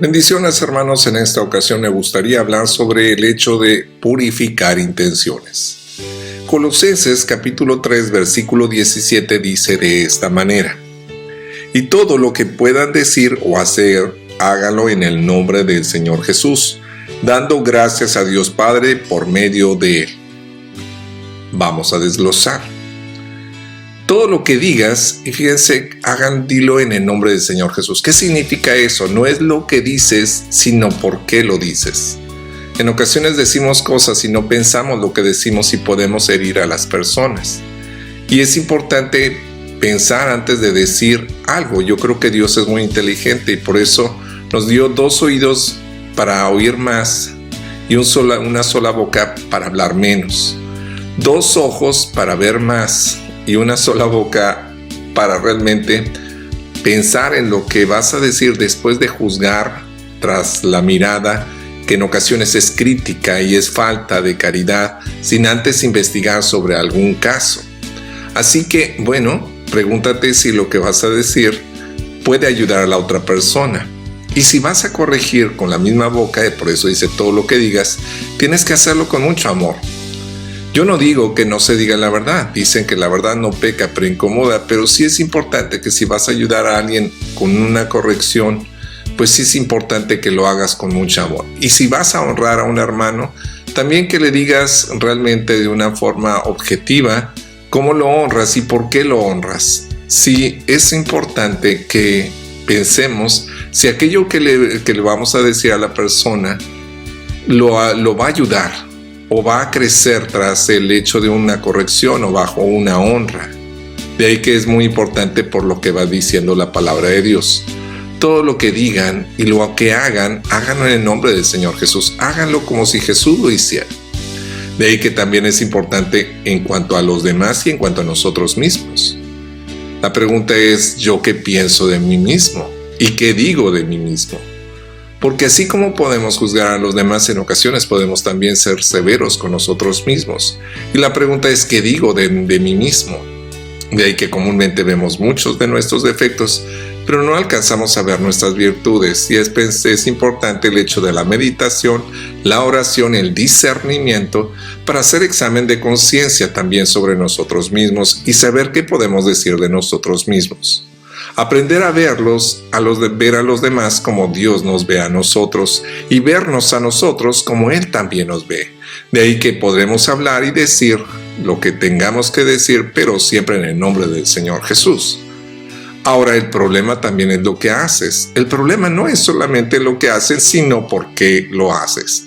Bendiciones, hermanos. En esta ocasión me gustaría hablar sobre el hecho de purificar intenciones. Colosenses capítulo 3 versículo 17 dice de esta manera: y todo lo que puedan decir o hacer, háganlo en el nombre del Señor Jesús, dando gracias a Dios Padre por medio de Él. Vamos a desglosar. Todo lo que digas, y fíjense, dilo en el nombre del Señor Jesús. ¿Qué significa eso? No es lo que dices, sino por qué lo dices. En ocasiones decimos cosas y no pensamos lo que decimos y podemos herir a las personas. Y es importante pensar antes de decir algo. Yo creo que Dios es muy inteligente y por eso nos dio 2 oídos para oír más y una sola boca para hablar menos. 2 ojos para ver más y una sola boca para realmente pensar en lo que vas a decir después de juzgar tras la mirada, que en ocasiones es crítica y es falta de caridad, sin antes investigar sobre algún caso. Así que, bueno, pregúntate si lo que vas a decir puede ayudar a la otra persona. Y si vas a corregir con la misma boca, por eso dice todo lo que digas, tienes que hacerlo con mucho amor. Yo no digo que no se diga la verdad, dicen que la verdad no peca pero incomoda, pero sí es importante que si vas a ayudar a alguien con una corrección, pues sí es importante que lo hagas con mucho amor. Y si vas a honrar a un hermano, también que le digas realmente de una forma objetiva cómo lo honras y por qué lo honras. Sí es importante que pensemos si aquello que le vamos a decir a la persona lo va a ayudar o va a crecer tras el hecho de una corrección o bajo una honra. De ahí que es muy importante por lo que va diciendo la palabra de Dios. Todo lo que digan y lo que hagan, háganlo en el nombre del Señor Jesús. Háganlo como si Jesús lo hiciera. De ahí que también es importante en cuanto a los demás y en cuanto a nosotros mismos. La pregunta es, ¿yo qué pienso de mí mismo? ¿Y qué digo de mí mismo? Porque así como podemos juzgar a los demás, en ocasiones podemos también ser severos con nosotros mismos. Y la pregunta es, ¿qué digo de mí mismo? De ahí que comúnmente vemos muchos de nuestros defectos, pero no alcanzamos a ver nuestras virtudes. Y es importante el hecho de la meditación, la oración, el discernimiento, para hacer examen de conciencia también sobre nosotros mismos y saber qué podemos decir de nosotros mismos. Aprender a ver a los demás como Dios nos ve a nosotros y vernos a nosotros como Él también nos ve. De ahí que podremos hablar y decir lo que tengamos que decir, pero siempre en el nombre del Señor Jesús. Ahora, el problema también es lo que haces. El problema no es solamente lo que haces, sino por qué lo haces.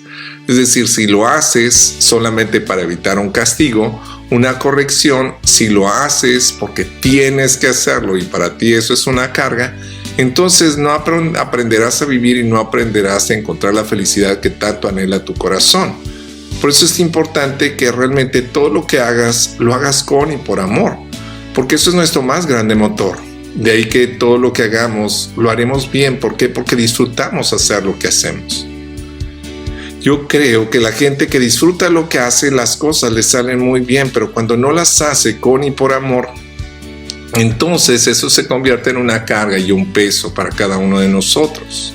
Es decir, si lo haces solamente para evitar un castigo, una corrección, si lo haces porque tienes que hacerlo y para ti eso es una carga, entonces no aprenderás a vivir y no aprenderás a encontrar la felicidad que tanto anhela tu corazón. Por eso es importante que realmente todo lo que hagas, lo hagas con y por amor, porque eso es nuestro más grande motor. De ahí que todo lo que hagamos lo haremos bien. ¿Por qué? Porque disfrutamos hacer lo que hacemos. Yo creo que la gente que disfruta lo que hace, las cosas le salen muy bien, pero cuando no las hace con y por amor, entonces eso se convierte en una carga y un peso para cada uno de nosotros.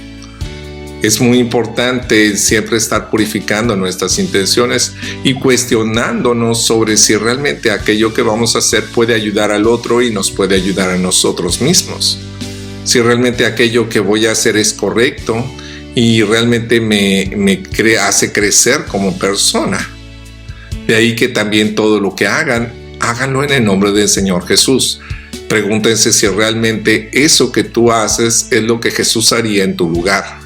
Es muy importante siempre estar purificando nuestras intenciones y cuestionándonos sobre si realmente aquello que vamos a hacer puede ayudar al otro y nos puede ayudar a nosotros mismos. Si realmente aquello que voy a hacer es correcto y realmente me hace crecer como persona. De ahí que también todo lo que hagan, háganlo en el nombre del Señor Jesús. Pregúntense si realmente eso que tú haces es lo que Jesús haría en tu lugar.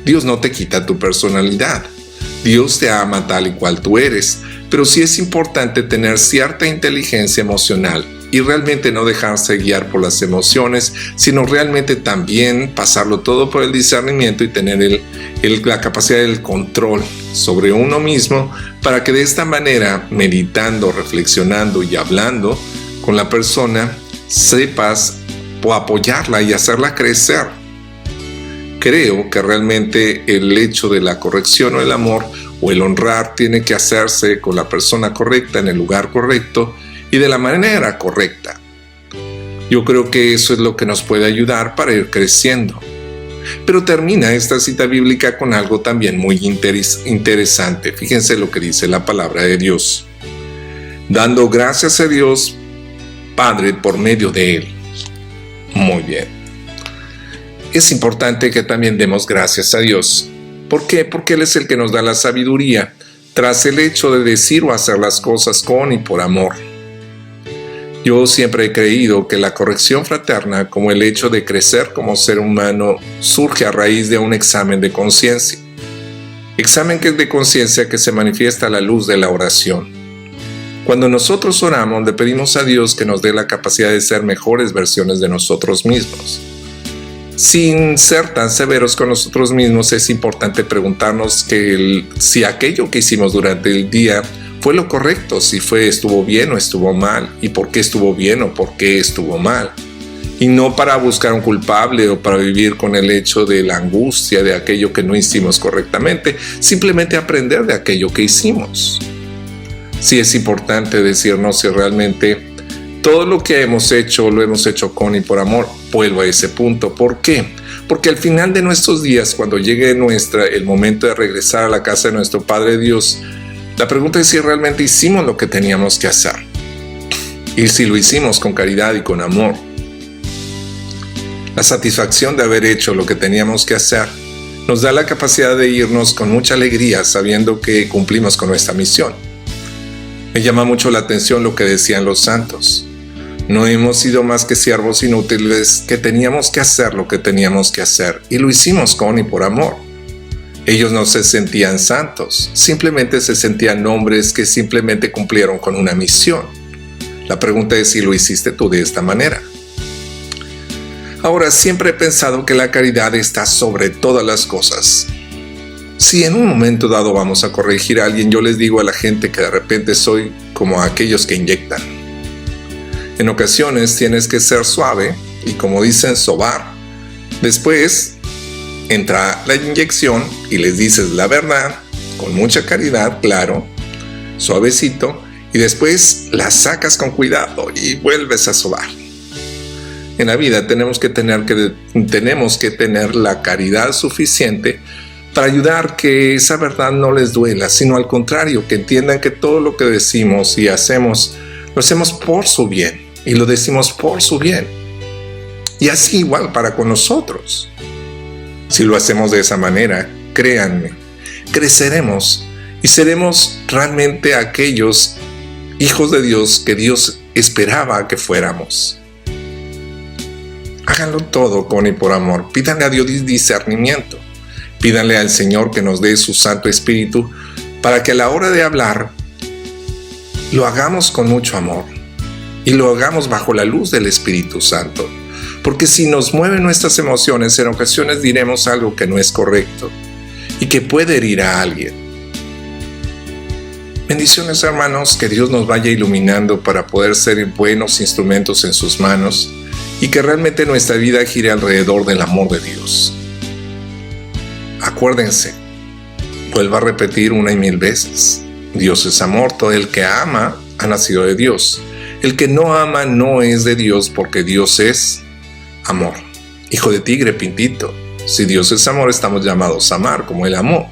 Dios no te quita tu personalidad. Dios te ama tal y cual tú eres, pero sí es importante tener cierta inteligencia emocional y realmente no dejarse guiar por las emociones, sino realmente también pasarlo todo por el discernimiento y tener la capacidad del control sobre uno mismo para que de esta manera, meditando, reflexionando y hablando con la persona, sepas apoyarla y hacerla crecer. Creo que realmente el hecho de la corrección o el amor o el honrar tiene que hacerse con la persona correcta en el lugar correcto y de la manera correcta. Yo creo que eso es lo que nos puede ayudar para ir creciendo. Pero termina esta cita bíblica con algo también muy interesante. Fíjense lo que dice la palabra de Dios. Dando gracias a Dios Padre por medio de Él. Muy bien. Es importante que también demos gracias a Dios. ¿Por qué? Porque Él es el que nos da la sabiduría tras el hecho de decir o hacer las cosas con y por amor. Yo siempre he creído que la corrección fraterna, como el hecho de crecer como ser humano, surge a raíz de un examen de conciencia. Examen que es de conciencia que se manifiesta a la luz de la oración. Cuando nosotros oramos, le pedimos a Dios que nos dé la capacidad de ser mejores versiones de nosotros mismos. Sin ser tan severos con nosotros mismos, es importante preguntarnos si aquello que hicimos durante el día fue lo correcto, si estuvo bien o estuvo mal, y por qué estuvo bien o por qué estuvo mal. Y no para buscar un culpable o para vivir con el hecho de la angustia de aquello que no hicimos correctamente, simplemente aprender de aquello que hicimos. Sí es importante decirnos si realmente todo lo que hemos hecho, lo hemos hecho con y por amor. Vuelvo a ese punto. ¿Por qué? Porque al final de nuestros días, cuando llegue el momento de regresar a la casa de nuestro Padre Dios, la pregunta es si realmente hicimos lo que teníamos que hacer. Y si lo hicimos con caridad y con amor. La satisfacción de haber hecho lo que teníamos que hacer nos da la capacidad de irnos con mucha alegría sabiendo que cumplimos con nuestra misión. Me llama mucho la atención lo que decían los santos. No hemos sido más que siervos inútiles que teníamos que hacer lo que teníamos que hacer y lo hicimos con y por amor. Ellos no se sentían santos, simplemente se sentían hombres que simplemente cumplieron con una misión. La pregunta es si lo hiciste tú de esta manera. Ahora, siempre he pensado que la caridad está sobre todas las cosas. Si en un momento dado vamos a corregir a alguien, yo les digo a la gente que de repente soy como aquellos que inyectan. En ocasiones tienes que ser suave y, como dicen, sobar. Después entra la inyección y les dices la verdad, con mucha caridad, claro, suavecito, y después la sacas con cuidado y vuelves a sobar. En la vida tenemos que tener la caridad suficiente para ayudar que esa verdad no les duela, sino al contrario, que entiendan que todo lo que decimos y hacemos, lo hacemos por su bien y lo decimos por su bien. Y así igual para con nosotros. Si lo hacemos de esa manera, créanme, creceremos y seremos realmente aquellos hijos de Dios que Dios esperaba que fuéramos. Háganlo todo con y por amor. Pídanle a Dios discernimiento. Pídanle al Señor que nos dé su Santo Espíritu para que a la hora de hablar lo hagamos con mucho amor y lo hagamos bajo la luz del Espíritu Santo. Porque si nos mueven nuestras emociones, en ocasiones diremos algo que no es correcto y que puede herir a alguien. Bendiciones, hermanos, que Dios nos vaya iluminando para poder ser buenos instrumentos en sus manos y que realmente nuestra vida gire alrededor del amor de Dios. Acuérdense, vuelvo a repetir una y mil veces, Dios es amor, todo el que ama ha nacido de Dios. El que no ama no es de Dios porque Dios es amor. Hijo de tigre, pintito. Si Dios es amor, estamos llamados a amar como Él amó.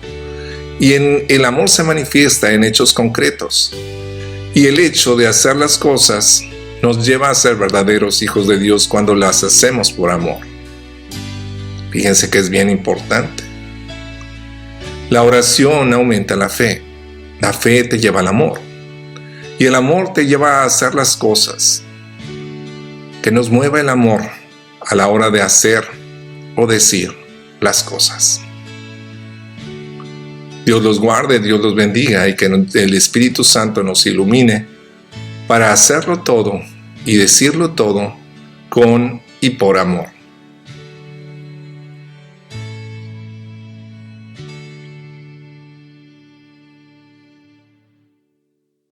Y el amor se manifiesta en hechos concretos. Y el hecho de hacer las cosas nos lleva a ser verdaderos hijos de Dios cuando las hacemos por amor. Fíjense que es bien importante. La oración aumenta la fe. La fe te lleva al amor. Y el amor te lleva a hacer las cosas. Que nos mueva el amor a la hora de hacer o decir las cosas. Dios los guarde, Dios los bendiga y que el Espíritu Santo nos ilumine para hacerlo todo y decirlo todo con y por amor.